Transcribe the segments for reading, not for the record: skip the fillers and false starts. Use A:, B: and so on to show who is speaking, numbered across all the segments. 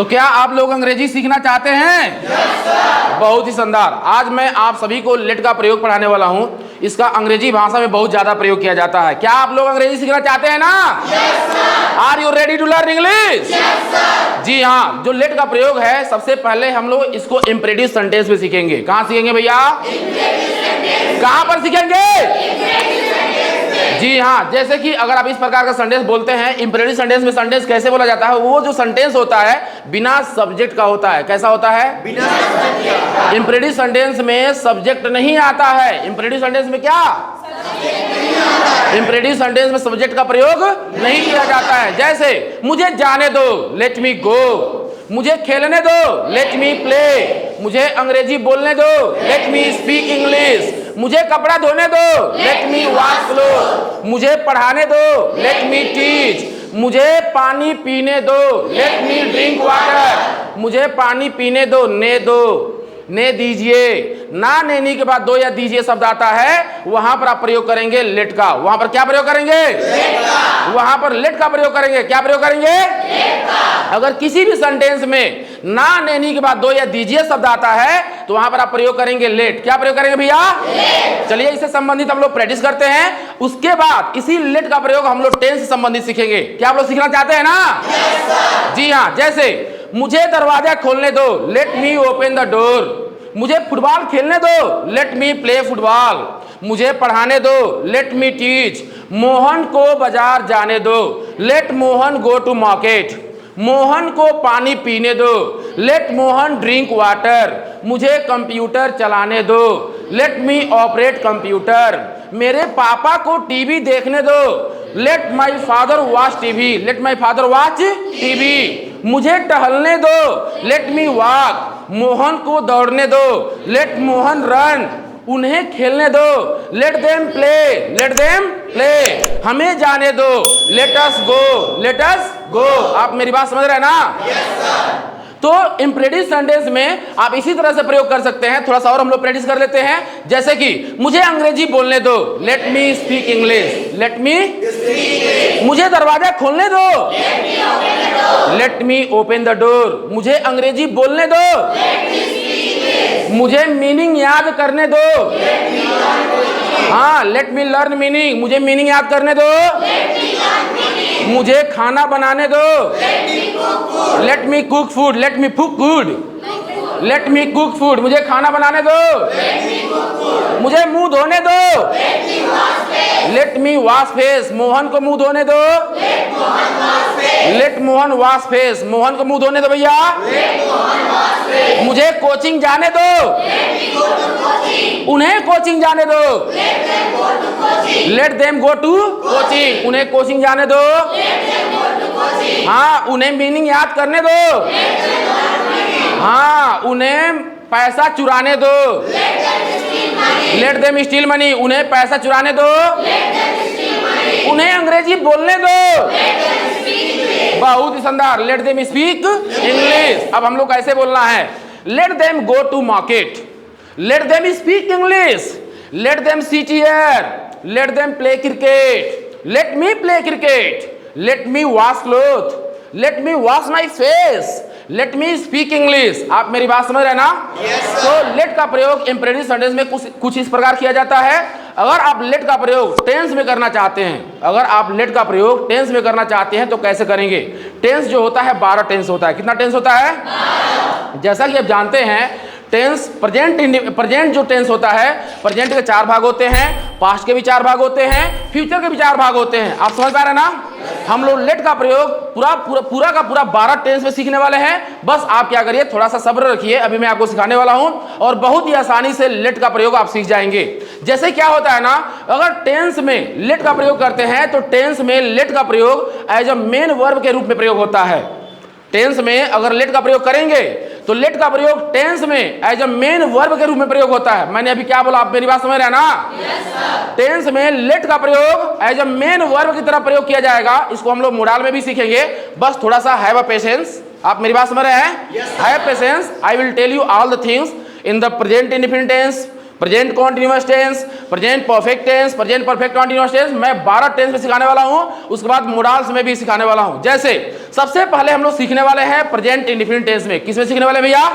A: तो क्या आप लोग अंग्रेजी सीखना चाहते हैं? yes, sir। बहुत ही शानदार। आज मैं आप सभी को लेट का प्रयोग पढ़ाने वाला हूं। इसका अंग्रेजी भाषा में बहुत ज्यादा प्रयोग किया जाता है। क्या आप लोग अंग्रेजी सीखना चाहते हैं ना? yes, sir। Are you ready to learn English? yes, sir। जी हाँ, जो लेट का प्रयोग है सबसे पहले हम लोग इसको इम्परेटिव सेंटेंस में सीखेंगे। कहाँ सीखेंगे भैया? कहाँ पर सीखेंगे? जी हाँ, जैसे कि अगर आप इस प्रकार का सेंटेंस बोलते हैं, इम्परेटिव सेंटेंस में सेंटेंस कैसे बोला जाता है? वो जो सेंटेंस होता है बिना सब्जेक्ट का होता है। कैसा होता है? बिना सब्जेक्ट। इम्परेटिव सेंटेंस में सब्जेक्ट नहीं आता है। इम्परेटिव सेंटेंस में क्या? इम्परेटिव सेंटेंस में सब्जेक्ट का प्रयोग नहीं किया जाता है। जैसे मुझे जाने दो, लेट मी गो। मुझे खेलने दो, लेट मी प्ले। मुझे अंग्रेजी बोलने दो, लेट मी स्पीक इंग्लिश। मुझे कपड़ा धोने दो, लेट मी वॉश क्लोथ। मुझे पढ़ाने दो, लेट मी टीच। मुझे पानी पीने दो, लेट मी ड्रिंक वाटर। मुझे पानी पीने दो, ने दीजिए। ना नेनी के बाद दो या दीजिए शब्द आता है, वहां पर आप प्रयोग करेंगे लेट का। वहां पर क्या प्रयोग करेंगे? लेट का। वहां पर लेट का प्रयोग करेंगे। क्या प्रयोग करेंगे? लेट का। अगर किसी भी सेंटेंस में ना नेनी के बाद दो या दीजिए शब्द आता है तो वहां पर आप प्रयोग करेंगे लेट। क्या प्रयोग करेंगे भैया? लेट। चलिए इससे संबंधित हम लोग प्रैक्टिस करते हैं। उसके बाद इसी लेट का प्रयोग हम लोग टेंस से संबंधित सीखेंगे। क्या आप लोग सीखना चाहते हैं ना? yes, sir। जी हाँ, जैसे मुझे दरवाजा खोलने दो, let me open the door. मुझे फुटबॉल खेलने दो, लेट मी प्ले फुटबॉल। मुझे पढ़ाने दो, लेट मी टीच। मोहन को बाजार जाने दो, let Mohan go to market. Mohan को पानी पीने दो, लेट मोहन ड्रिंक वाटर। मुझे कंप्यूटर चलाने दो, लेट मी ऑपरेट कंप्यूटर। मेरे पापा को टीवी देखने दो, let my father watch TV. Let my father watch TV. मुझे टहलने दो, लेट मी वॉक। मोहन को दौड़ने दो, लेट मोहन रन। उन्हें खेलने दो, let them play. Late them play. हमें जाने दो, लेट अस गो। लेट अस गो। आप मेरी बात समझ रहे हैं ना? yes, sir। तो इम्परेटिव सेंटेंस में आप इसी तरह से प्रयोग कर सकते हैं। थोड़ा सा और हम लोग प्रैक्टिस कर लेते हैं। जैसे कि मुझे अंग्रेजी बोलने दो, let me speak English. Late me speak. मुझे दरवाजा खोलने दो, let me open the door. मुझे अंग्रेजी बोलने दो, मुझे मीनिंग याद करने दो। हाँ, लेट मी लर्न मीनिंग। मुझे मीनिंग याद करने दो। मुझे खाना बनाने दो, let me cook food. Let me cook food. Let me cook food. मुझे खाना बनाने दो। मुझे मुंह धोने दो, let me wash face. Mohan को मुंह धोने दो, let Mohan wash face. Mohan को मुंह धोने दो भैया। मुझे कोचिंग जाने दो, उन्हें कोचिंग जाने दो, let them go to coaching. उन्हें कोचिंग जाने दो। हाँ, उन्हें मीनिंग याद करने दो। हाँ, उन्हें पैसा चुराने दो, लेट देम स्टील मनी। उन्हें पैसा चुराने दो। उन्हें अंग्रेजी बोलने दो। बहुत ही शानदार। Let them speak English. अब हम लोग कैसे बोलना है? Let them go to market, let them speak English, let them sit here, let them play cricket. Let me play cricket. Let me wash cloth, let me wash my face, let me speak English. आप मेरी बात समझ रहे हैं ना? yes, तो late का प्रयोग इम्परेटिव सेंटेंस में कुछ इस प्रकार किया जाता है। अगर आप लेट का प्रयोग टेंस में करना चाहते हैं, अगर आप लेट का प्रयोग टेंस में करना चाहते हैं तो कैसे करेंगे? टेंस जो होता है 12 टेंस होता है। कितना टेंस होता है? जैसा कि आप जानते हैं, टेंस प्रेजेंट जो टेंस होता है, प्रेजेंट के 4 भाग होते हैं, पास्ट के भी 4 भाग होते हैं, फ्यूचर के भी 4 भाग होते हैं। आप समझ पा रहे हैं ना? हम लोग लेट का प्रयोग पूरा का पूरा 12 टेंस में सीखने वाले हैं। बस आप क्या करिए, थोड़ा सा सब्र रखिए, अभी मैं आपको सिखाने वाला हूं और बहुत ही आसानी से लेट का प्रयोग आप सीख जाएंगे। जैसे क्या होता है ना, अगर टेंस में लेट का प्रयोग करते हैं तो टेंस में लेट का प्रयोग एज अ मेन वर्ब के रूप में प्रयोग होता है। टेंस में अगर लेट का प्रयोग करेंगे तो लेट का प्रयोग टेंस में एज अ मेन वर्ब के रूप में प्रयोग होता है। मैंने अभी क्या बोला, आप मेरी बात समझ रहे हैं ना? yes, टेंस में लेट का प्रयोग एज अ मेन वर्ब की तरह प्रयोग किया जाएगा। इसको हम लोग मोडाल में भी सीखेंगे। बस थोड़ा सा हैव अ पेशेंस। आप मेरी बात समझ रहे हैं? Have patience. I will tell you all the things in the present indefinite tense, present continuous tense, present perfect tense, present perfect continuous tense, मैं 12 टेंस में सिखाने वाला हूं। उसके बाद मोडाल्स में भी सिखाने वाला हूं। जैसे सबसे पहले हम लोग सीखने वाले हैं प्रेजेंट इंडेफिनिट टेंस में। किसमें सीखने वाले भैया?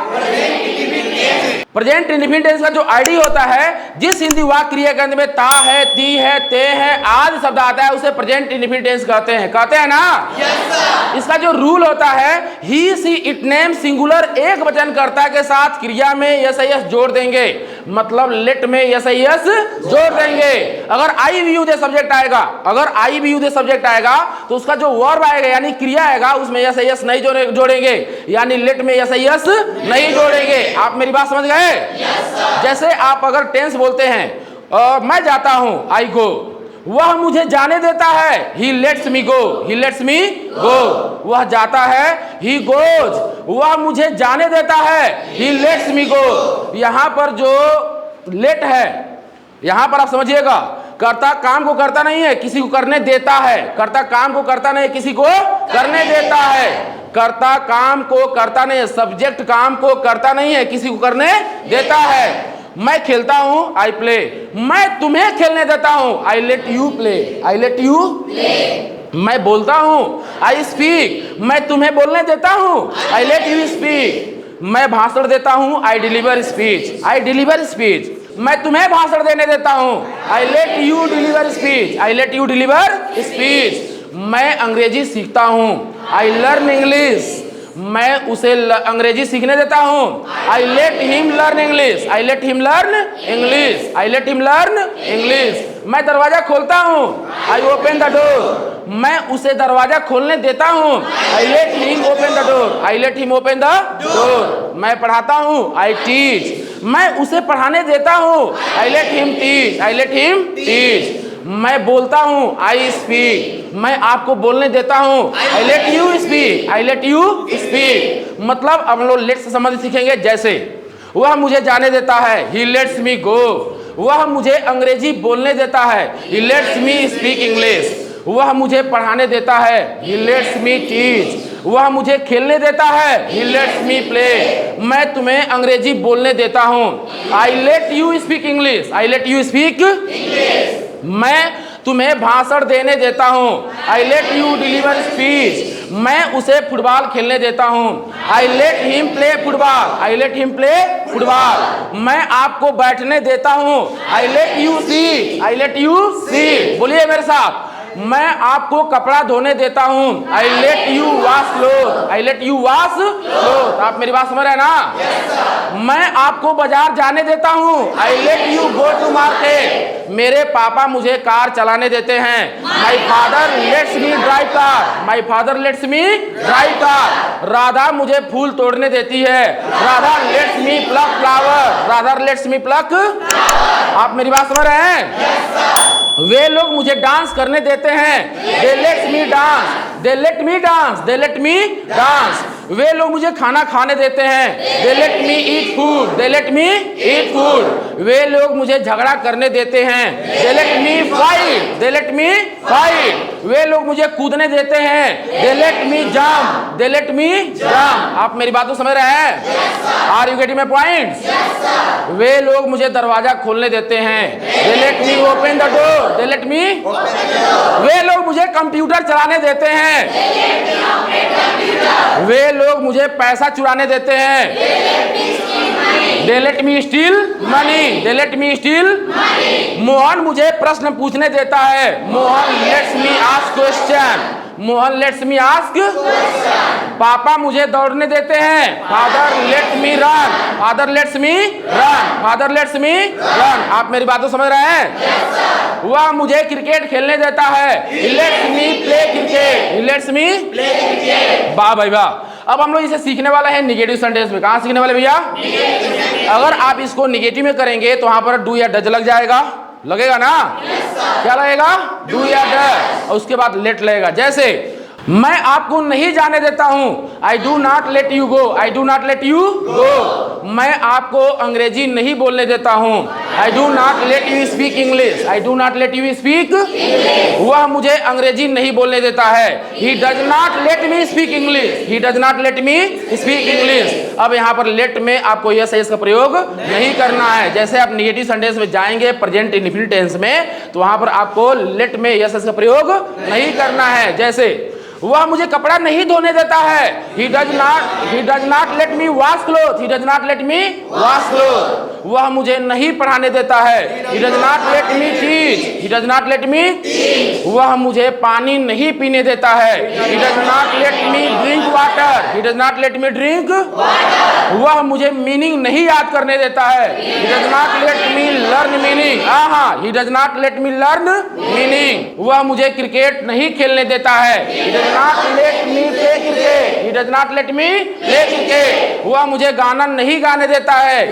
A: प्रेजेंट इंडेफिनिट टेंस का जो आईडी होता है, जिस हिंदी वाक्य क्रिया के अंत में ता है, ती है, ते है आदि शब्द आता है, उसे प्रेजेंट इंडेफिनिट टेंस कहते हैं। कहते हैं ना? yes, इसका जो रूल होता है, ही सी इट नेम सिंगुलर एक वचन कर्ता के साथ क्रिया में यस आई एस जोड़ देंगे। मतलब लेट में यस आई एस जोड़ देंगे। अगर आई वी यू दे सब्जेक्ट आएगा, अगर आई वी यू दे सब्जेक्ट आएगा तो उसका जो वर्ब आएगा यानी क्रिया आएगा, उसमें यस आई एस नहीं जोड़ेंगे, यानी लेट में यस आई एस नहीं जोड़ेंगे। आप मेरी बात समझ गए? yes, जैसे आप अगर टेंस बोलते हैं मैं जाता हूं, आई गो, वह मुझे जाने देता है, ही let's me go, he let's me go. वह जाता है, ही गोज, वह मुझे जाने देता है, ही लेट्स मी गो। यहां पर जो लेट है, यहां पर आप समझिएगा, कर्ता काम को करता नहीं है, किसी को करने देता है। कर्ता काम को करता नहीं, किसी को करने देता है। कर्ता काम को करता नहीं है, सब्जेक्ट काम को करता नहीं है, किसी को करने देता है। मैं खेलता हूं, आई प्ले, मैं तुम्हें खेलने देता हूं, I let you play, I let you play. मैं बोलता हूं, आई स्पीक, मैं तुम्हें बोलने देता हूं, आई लेट यू स्पीक। मैं भाषण देता हूं, I deliver speech, I deliver speech. मैं तुम्हें भाषण देने देता हूं, I let you deliver speech, I let you deliver speech. मैं अंग्रेजी सीखता हूं, आई लर्न इंग्लिश, मैं उसे अंग्रेजी सीखने देता हूं, I let him learn English, I let him learn English, I let him learn English. मैं दरवाजा खोलता हूं, आई ओपन द डोर, मैं उसे दरवाजा खोलने देता हूं, I let him open the door, I let him open the door. मैं पढ़ाता हूं, आई टीच, मैं उसे पढ़ाने देता हूं, I let him teach, I let him teach. मैं बोलता हूं, आई स्पीक, मैं आपको बोलने देता हूं, I let you speak, I let you speak. मतलब अब हम लोग लेट से संबंधित सीखेंगे। जैसे वह मुझे जाने देता है, ही लेट्स मी गो, वह मुझे अंग्रेजी बोलने देता है, ही लेट्स मी स्पीक इंग्लिश। वह मुझे पढ़ाने देता है, ही लेट्स मी टीच, वह मुझे खेलने देता है, ही लेट्स मी प्ले। मैं तुम्हें अंग्रेजी बोलने देता हूं, I let you speak English, I let you speak English. मैं तुम्हें भाषण देने देता हूं, I let you deliver speech. मैं उसे फुटबॉल खेलने देता हूं, I let him play football, I let him play football. मैं आपको बैठने देता हूं, I let you seat, I let you seat. बोलिए मेरे साथ, मैं आपको कपड़ा धोने देता हूं, I let you wash cloth, I let you wash cloth. आप मेरी बात समझ रहे हैं ना? yes, मैं आपको बाजार जाने देता हूं, I let you go to market. मेरे पापा मुझे कार चलाने देते हैं, my father lets me drive car, my father lets me drive car. Radha मुझे फूल तोड़ने देती है, Radha lets me pluck flower, Radha lets me pluck. आप मेरी बात समझ रहे हैं? yes, वे लोग मुझे डांस करने देते हैं, they let me dance, they let me dance, they let me dance. वे लोग मुझे खाना खाने देते हैं, they let me eat food, they let me eat food. वे लोग मुझे झगड़ा करने देते हैं, they let me fight, they let me fight. वे लोग मुझे कूदने देते हैं, they let me jump, they let me jump. आप मेरी बात को समझ रहे हैं? Are you getting my points? वे लोग मुझे दरवाजा खोलने देते हैं, they let me open the door, they let me. वे लोग मुझे कंप्यूटर चलाने देते हैं, वे लोग मुझे पैसा चुराने देते हैं, they let me steal money, they let me steal money. Mohan मुझे प्रश्न पूछने देता है, Mohan lets me ask question, Mohan lets me ask question. पापा मुझे दौड़ने देते हैं, father let me run, father lets me run, father lets me run. आप मेरी बात को समझ रहे हैं? वह मुझे क्रिकेट खेलने देता है, he lets me play cricket, he lets me play cricket। वाह भाई वाह। अब हम लोग इसे सीखने वाला है निगेटिव सेंटेंस में। कहाँ सीखने वाले भैया? अगर आप इसको निगेटिव में करेंगे तो वहां पर डू या डज लग जाएगा, लगेगा ना? yes, क्या लगेगा? डू या डज, और उसके बाद लेट लगेगा। जैसे मैं आपको नहीं जाने देता हूं, I do not let you go, I do not let you गो। मैं आपको अंग्रेजी नहीं बोलने देता हूं, I do not let you speak English, I do not let you speak. वह मुझे अंग्रेजी नहीं बोलने देता है, he does not let me speak English, he does not let me speak English. अब यहाँ पर लेट में आपको यस एस का प्रयोग नहीं करना है। जैसे आप नेगेटिव सेंटेंस में जाएंगे प्रेजेंट इंडेफिनिट टेंस में, तो वहां पर आपको लेट में यस एस का प्रयोग नहीं करना है। जैसे वह मुझे कपड़ा नहीं धोने देता है, he does not let me wash clothes, he does not let me wash clothes। वह मुझे नहीं पढ़ाने देता है, he does not let me teach, he does not let me teach। वह मुझे पानी नहीं पीने देता है, he does not let me drink water, he does not let me drink water। वह मुझे मीनिंग नहीं याद करने देता है, he does not let me learn meaning, he does not let me learn meaning। वह मुझे क्रिकेट नहीं खेलने देता है, he does not let me play cricket, he does not let me play cricket। वह मुझे गाना नहीं गाने देता है,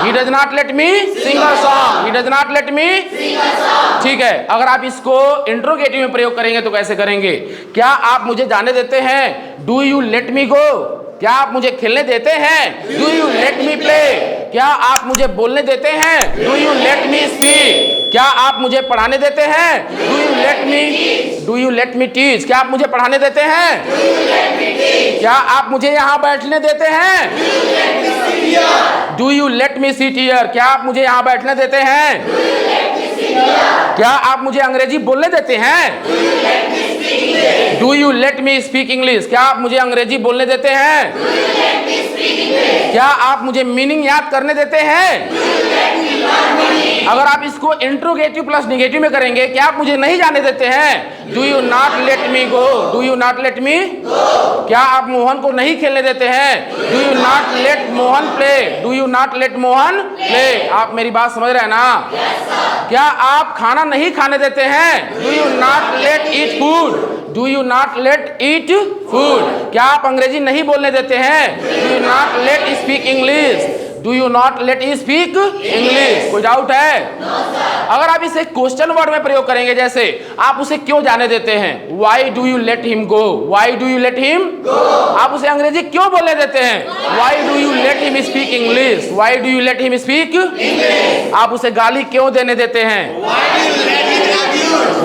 A: he does not let me sing a song, he does not let me sing a song। ठीक है, अगर आप इसको इंट्रोगेटिव में प्रयोग करेंगे तो कैसे करेंगे? क्या आप मुझे जाने देते हैं? डू यू लेट मी गो? क्या आप मुझे खेलने देते हैं? Do you let me play? क्या आप मुझे बोलने देते हैं? Do you let me speak? क्या आप मुझे पढ़ाने देते हैं? Do you let me teach? क्या आप मुझे पढ़ाने देते हैं? क्या आप मुझे यहाँ बैठने देते हैं? Do you let me seat here? क्या आप मुझे यहाँ बैठने देते हैं? क्या आप मुझे अंग्रेजी बोलने देते हैं? Do you let me speak English? क्या आप मुझे अंग्रेजी बोलने देते हैं? क्या आप मुझे मीनिंग याद करने देते हैं? अगर आप इसको इंट्रोगेटिव प्लस नेगेटिव में करेंगे, क्या आप मुझे नहीं जाने देते हैं? Do you not let me go? Do you not let me? क्या आप मोहन को नहीं खेलने देते हैं? Do you not let Mohan play? Do you not let Mohan play? आप मेरी बात समझ रहे हैं ना? क्या आप खाना नहीं खाने देते हैं? Do you not let eat food? Do you not let eat food? क्या आप अंग्रेजी नहीं बोलने देते हैं? Do you not let speak English? Do you not let E speak English? कोई डाउट है? अगर आप इसे क्वेश्चन वर्ड में प्रयोग करेंगे, जैसे आप उसे क्यों जाने देते हैं? Why do you let him go? Why do you let him go? आप उसे अंग्रेजी क्यों बोलने देते हैं? Why do you let him speak English? Why do you let him speak English? आप उसे गाली क्यों देने देते हैं?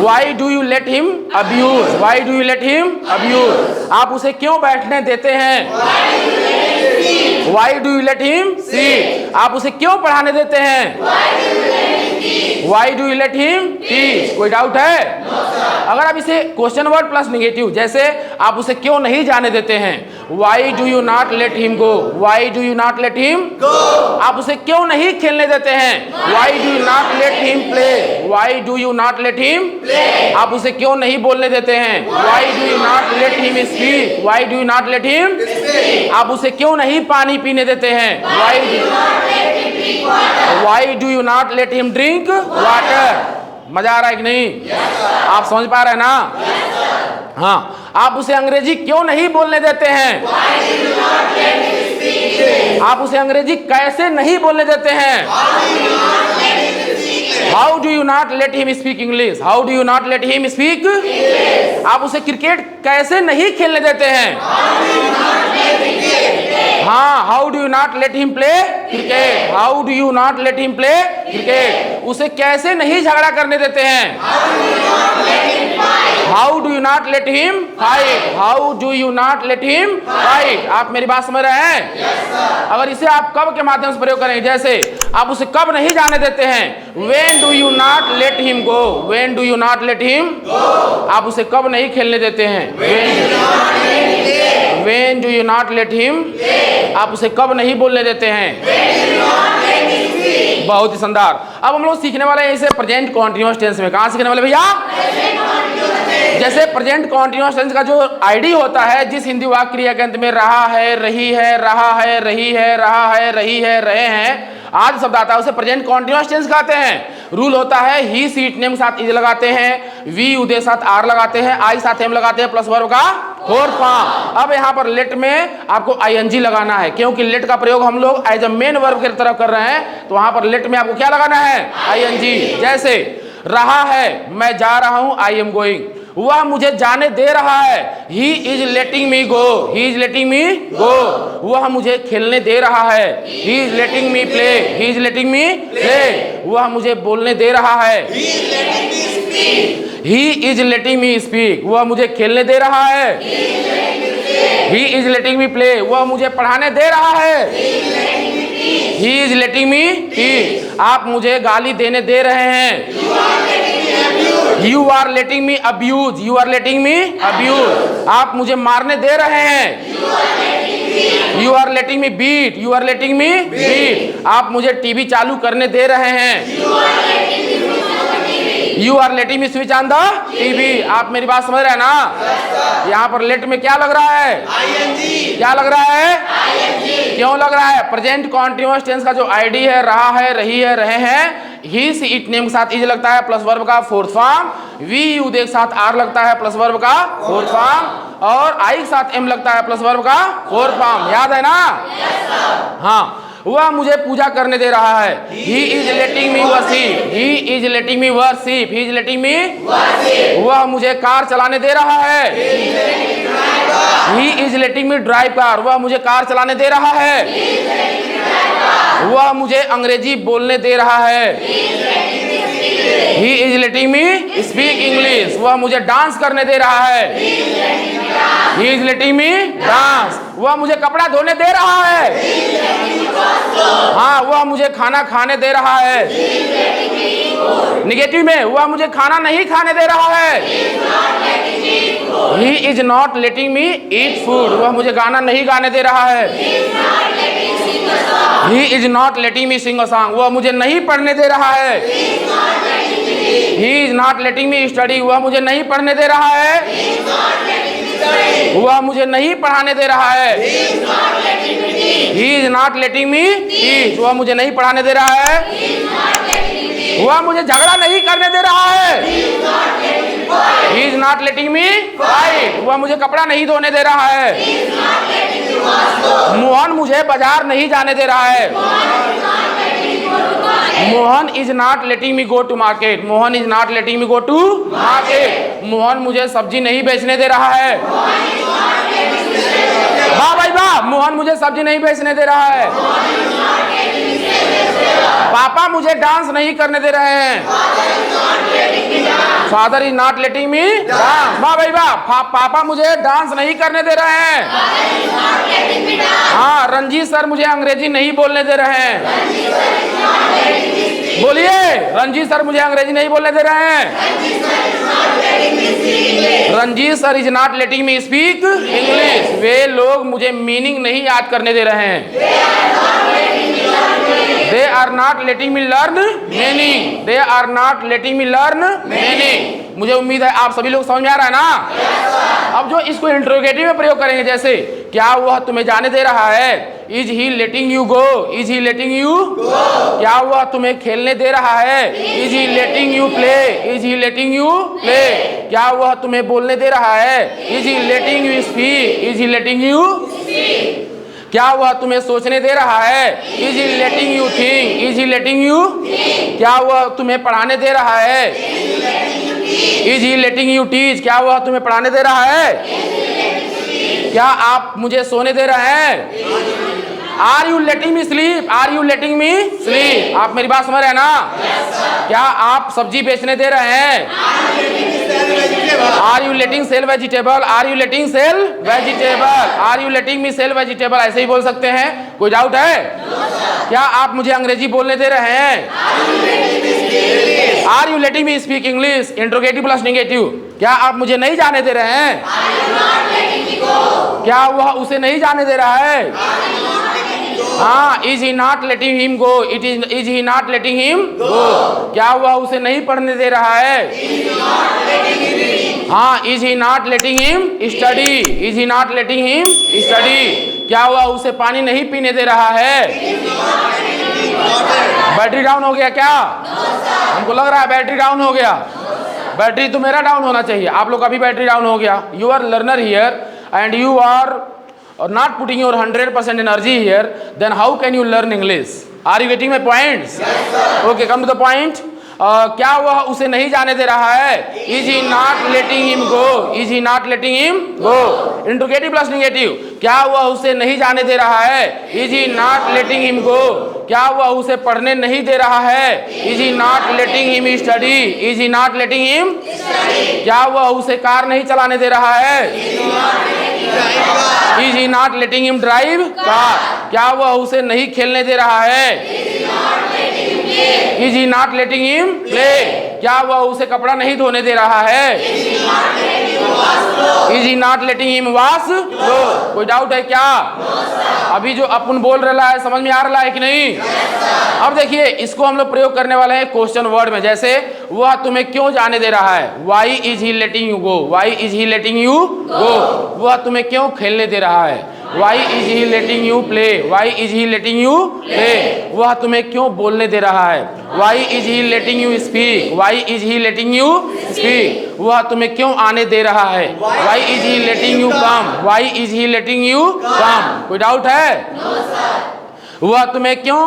A: Why do you let him abuse? Why do you let him abuse? आप उसे क्यों बैठने देते हैं? Why do you let him sit? आप उसे क्यों पढ़ाने देते हैं? Why do you let him teach? कोई डाउट है? अगर आप इसे क्वेश्चन वर्ड प्लस नेगेटिव, जैसे आप उसे क्यों नहीं जाने देते हैं? Why do you not let him go? Why do you not let him go? आप उसे क्यों नहीं खेलने देते हैं? Why do you not let him play? Why do you not let him play? आप उसे क्यों नहीं बोलने देते हैं? Why do you not let him speak? Why do you not let him speak? आप उसे क्यों नहीं पानी पीने देते हैं? Why do you not let him drink water? मजा आ रहा है कि नहीं? आप समझ पा रहे हैं ना? हाँ, आप उसे अंग्रेजी क्यों नहीं बोलने देते हैं? आप उसे अंग्रेजी कैसे नहीं बोलने देते हैं? How do you not let him speak English? How do you not let him speak? आप उसे क्रिकेट कैसे नहीं खेलने देते हैं? हाँ, how do you not let him play cricket? How do you not let him play cricket? उसे कैसे नहीं झगड़ा करने देते हैं? How do you not let him fight? How do you not let him fight? आप मेरी बात समझ रहे हैं? अगर इसे आप कब के माध्यम से प्रयोग करेंगे, जैसे आप उसे कब नहीं जाने देते हैं? When do you not let him go? When do you not let him go? आप उसे कब नहीं खेलने देते हैं? When do you not let him? आप उसे कब नहीं बोलने देते हैं? बहुत ही शानदार। अब हम लोग सीखने वाले हैं इसे प्रेजेंट कॉन्टिन्यूअस टेंस में। कहाँ सीखने वाले भैया? जैसे प्रेजेंट कॉन्टिन्यूअस टेंस का जो आईडी होता है, जिस हिंदी वाक्य क्रिया के अंत में रहा है, रही है, रहा है, रही है, रहा है, रही है, रहे हैं आदि शब्द आता है, उसे प्रेजेंट कॉन्टिन्यूअस टेंस कहते हैं। रूल होता है ही सीट नेम साथ इज लगाते हैं, वी उदय साथ आर लगाते हैं, आई साथ एम लगाते हैं, प्लस वर्ब का फोर फॉर्म। अब यहाँ पर लेट में आपको आईएनजी लगाना है, क्योंकि लेट का प्रयोग हम लोग एज अ मेन वर्ब की तरफ कर रहे हैं, तो वहां पर लेट में आपको क्या लगाना है? आईएनजी। जैसे रहा है, मैं जा रहा हूं, आई एम गोइंग। वह मुझे जाने दे रहा है। He is letting me go, he is letting me go. वह मुझे खेलने दे रहा है। He is letting me play, he is letting me play. वह मुझे बोलने दे रहा है। He is letting me speak, वह मुझे खेलने दे रहा है। He is letting me play, वह मुझे पढ़ाने दे रहा है। He is letting me teach, आप मुझे गाली देने दे रहे हैं। You are letting me abuse, you are letting me abuse, आप मुझे मारने दे रहे हैं। You are letting me beat, you are letting me beat, आप मुझे टीवी चालू करने दे रहे हैं। You are letting me switch on the TV, आप मेरी बात समझ रहे हैं ना। यहाँ पर लेट में क्या लग रहा है? क्या लग रहा है? क्यों लग रहा है? प्रेजेंट कॉन्टिन्यूअस टेंस का जो आईडी है, रहा है, रही है, रहे हैं, ही सी इट नेम के साथ इज लगता है प्लस वर्ब का फोर्थ फॉर्म, वी यू के साथ आर लगता है प्लस वर्ब का फोर्थ फॉर्म, और आई के साथ एम लगता है प्लस वर्ब का फोर्थ फॉर्म। याद है ना? हाँ, वह मुझे पूजा करने दे रहा है। He is letting me worship, he is letting me worship, he is letting me worship, वह मुझे कार चलाने दे रहा है। He is letting me drive car, वह मुझे कार चलाने दे रहा है। वह मुझे अंग्रेजी बोलने दे रहा है। He is letting me speak English, वह मुझे डांस करने दे रहा है। He is letting me dance, वह मुझे कपड़ा धोने दे रहा है। हाँ, वह मुझे खाना खाने दे रहा है। निगेटिव में, वह मुझे खाना नहीं खाने दे रहा है। He is not letting me eat food, वह मुझे गाना नहीं गाने दे रहा है। He is not letting me sing a song, वह मुझे नहीं पढ़ने दे रहा है। He is not letting me study, वह मुझे नहीं पढ़ने दे रहा है। वह मुझे नहीं पढ़ाने दे रहा है। He is not letting me teach, वह मुझे नहीं पढ़ाने दे रहा है। वह मुझे झगड़ा नहीं करने दे रहा है। He is not letting me fight, वह मुझे कपड़ा नहीं धोने दे रहा है। मोहन मुझे बाजार नहीं जाने दे रहा है। Mohan is not letting me go to market, Mohan is not letting me go to market, Mohan मुझे सब्जी नहीं बेचने दे रहा है। वाह भाई वाह, मोहन मुझे सब्जी नहीं बेचने दे रहा है। पापा मुझे डांस नहीं करने दे रहे हैं। Father is not letting me dance, वाह भाई वाह, पापा मुझे डांस नहीं करने दे रहे हैं। हाँ, रंजीत सर मुझे अंग्रेजी नहीं बोलने दे रहे हैं। बोलिए, रंजीत सर मुझे अंग्रेजी नहीं बोलने दे रहे हैं। Ranjit sir is not letting me speak English, वे लोग मुझे मीनिंग नहीं याद करने दे रहे हैं। They are not letting me learn meaning, they are not letting me learn meaning। मुझे उम्मीद है आप सभी लोग समझ में आ रहा है ना। अब जो इसको इंट्रोगेटिव में प्रयोग करेंगे, जैसे क्या वह तुम्हें जाने दे रहा है? Is he letting you go, is he letting you गो, क्या वह तुम्हें खेलने दे रहा है? Is he letting you play, is he letting you play, क्या वह तुम्हें बोलने दे रहा है? Is he letting you speak, is he letting you speak, क्या वह तुम्हें सोचने दे रहा है? Is he letting you think, is he letting you, क्या वह तुम्हें पढ़ाने दे रहा है? Is he letting you teach, क्या वह तुम्हें पढ़ाने दे रहा है? क्या आप मुझे सोने दे रहे हैं? Are you letting me sleep, are you letting me sleep, आप मेरी बात समझ रहे हैं ना? क्या आप सब्जी बेचने दे रहे हैं? Are you letting sell vegetable, are you letting sell vegetable, are you letting me sell vegetable, ऐसे ही बोल सकते हैं। कोई डाउट है? क्या आप मुझे अंग्रेजी बोलने दे रहे हैं? Are you letting me speak English, interrogative plus negative, क्या आप मुझे नहीं जाने दे रहे हैं? क्या वह उसे नहीं जाने दे रहा है? हाँ, is he not letting him go, is he not letting him go, क्या वह उसे नहीं पढ़ने दे रहा है? हाँ, is he not letting him study, is he not letting him study, क्या वह उसे पानी नहीं पीने दे रहा है? बैटरी डाउन हो गया क्या? हमको लग रहा है बैटरी डाउन हो गया। बैटरी तो मेरा डाउन होना चाहिए, आप लोग का भी बैटरी डाउन हो गया। You are learner here and you are not putting your 100% energy here, then how can you learn English? Are you getting my points? Yes, sir. Okay, come to the point. क्या वह उसे नहीं जाने दे रहा है? Is he not letting him go? Is he not letting him go? Interrogative plus negative, क्या वह उसे नहीं जाने दे रहा है? Is he not letting him go? क्या वह उसे पढ़ने नहीं दे रहा है? Is he not letting him study? Is he not letting him? क्या वह उसे कार नहीं चलाने दे रहा है? Is he not letting him drive car? क्या वह उसे नहीं खेलने दे रहा है? Is he not letting him play? क्या वह उसे कपड़ा नहीं धोने दे रहा है? Is he not letting him wash cloth? कोई डाउट है क्या? अभी जो अपन बोल रहा है समझ में आ रहा है कि नहीं? अब देखिए, इसको हम लोग प्रयोग करने वाले हैं क्वेश्चन वर्ड में। जैसे वह तुम्हें क्यों जाने दे रहा है? Why is he letting you go? Why is he letting you go? वह तुम्हें क्यों खेलने दे रहा है? Why is he letting you play? Why is he letting you play? वह तुम्हें क्यों बोलने दे रहा है? Why is he letting you speak? Why is he letting you speak? वह तुम्हें क्यों आने दे रहा है? Why is he letting you come? Why is he letting you कम? कोई डाउट है? वह तुम्हें क्यों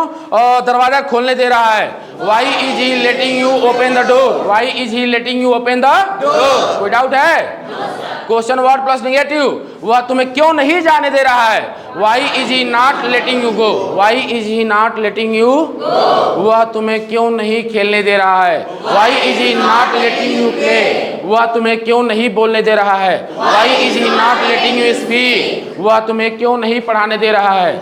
A: दरवाजा खोलने दे रहा है? Why is he letting you open the door? Why is he letting you open the door? कोई डाउट है? क्वेश्चन वर्ड प्लस नेगेटिव, वह तुम्हें क्यों नहीं जाने दे रहा है? Why is he not letting you go? Why is he not letting you? वह तुम्हें क्यों नहीं खेलने दे रहा है? Why is he not letting you play? वह तुम्हें क्यों नहीं बोलने दे रहा है? Why is he not letting you speak? वह तुम्हें क्यों नहीं पढ़ाने दे रहा है?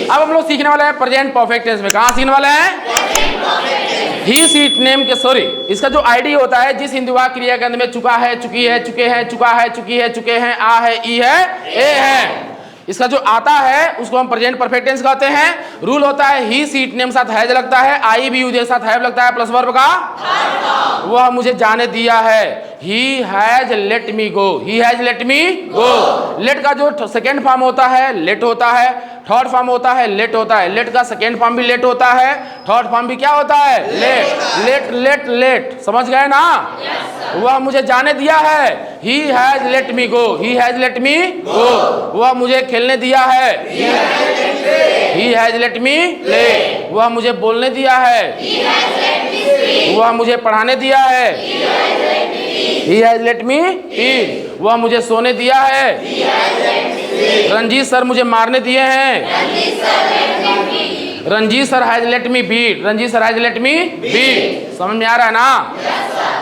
A: अब हम लोग सीखने वाले हैं प्रेजेंट परफेक्ट टेंस में। कहाँ सीखने वाले हैं? ही सीट नेम के, सॉरी, इसका जो आईडी होता है जिस हिंदी वाक्य क्रिया के अंत में चुका है, चुकी है, चुके हैं, चुका है, चुकी है, चुके हैं, आ है, ई है, ए है, इसका जो आता है उसको हम प्रेजेंट परफेक्ट टेंस कहते हैं। रूल होता है ही सीट नेम साथ हैज लगता है, आई भी उदय साथ हैव लगता है, प्लस वर्ब का वह मुझे जाने दिया है। He has let me go? He has let me go? Let का जो सेकेंड फॉर्म होता है लेट होता है, थर्ड फॉर्म होता है लेट होता है। लेट का सेकेंड फॉर्म भी लेट होता है, थर्ड फॉर्म भी क्या होता है? लेट। लेट लेट लेट, समझ गए ना? वह मुझे जाने दिया है। He has let me go? He has let me go? वह मुझे खेलने दिया है। He has let me play? वह मुझे बोलने दिया है। वह मुझे पढ़ाने दिया है। ही हैज लेट मी ईट? वह मुझे सोने दिया है। रंजीत सर मुझे मारने दिए हैं। Ranjit sir has let me beat? Ranjit sir has let me beat? समझ में आ रहा है ना?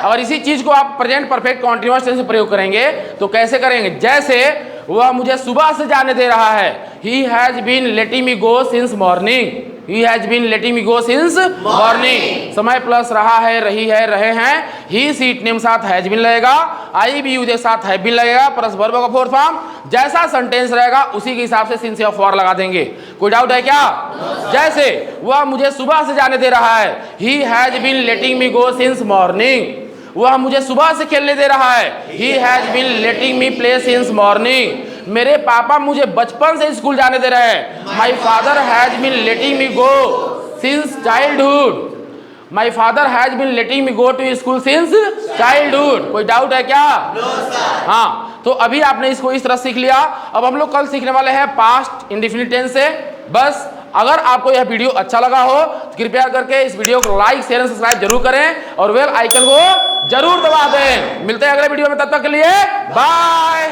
A: अगर इसी चीज को आप प्रेजेंट परफेक्ट कॉन्टिन्यूअस टेंस में प्रयोग करेंगे तो कैसे करेंगे? जैसे वह मुझे सुबह से जाने दे रहा है। He has been letting me go since morning? He has been letting me go since morning? समय प्लस रहा है, रही है, रहे हैं। ही सीट नेम साथ हैज बीन लगेगा, आई भी उदय साथ हैव बीन लगेगा, प्लस वर्ब का फोर्थ फॉर्म। जैसा सेंटेंस रहेगा उसी के हिसाब से सिंस या फॉर लगा देंगे। कोई डाउट है क्या? जैसे वह मुझे सुबह से जाने दे रहा है। He has been letting me go since morning? वह मुझे सुबह से खेलने दे रहा है। He has been letting me play since morning? मेरे पापा मुझे बचपन से स्कूल जाने दे रहे हैं। My father has been letting me go since childhood? My father has been letting me go to school since childhood? कोई डाउट है क्या? हाँ, तो अभी आपने इसको इस तरह सीख लिया। अब हम लोग कल सीखने वाले हैं पास्ट इंडेफिनिट टेंस से। बस अगर आपको यह वीडियो अच्छा लगा हो तो कृपया करके इस वीडियो को लाइक, शेयर और सब्सक्राइब जरूर करें और बेल आइकन को जरूर दबा दें। मिलते हैं अगले वीडियो में, तब तक के लिए बाय।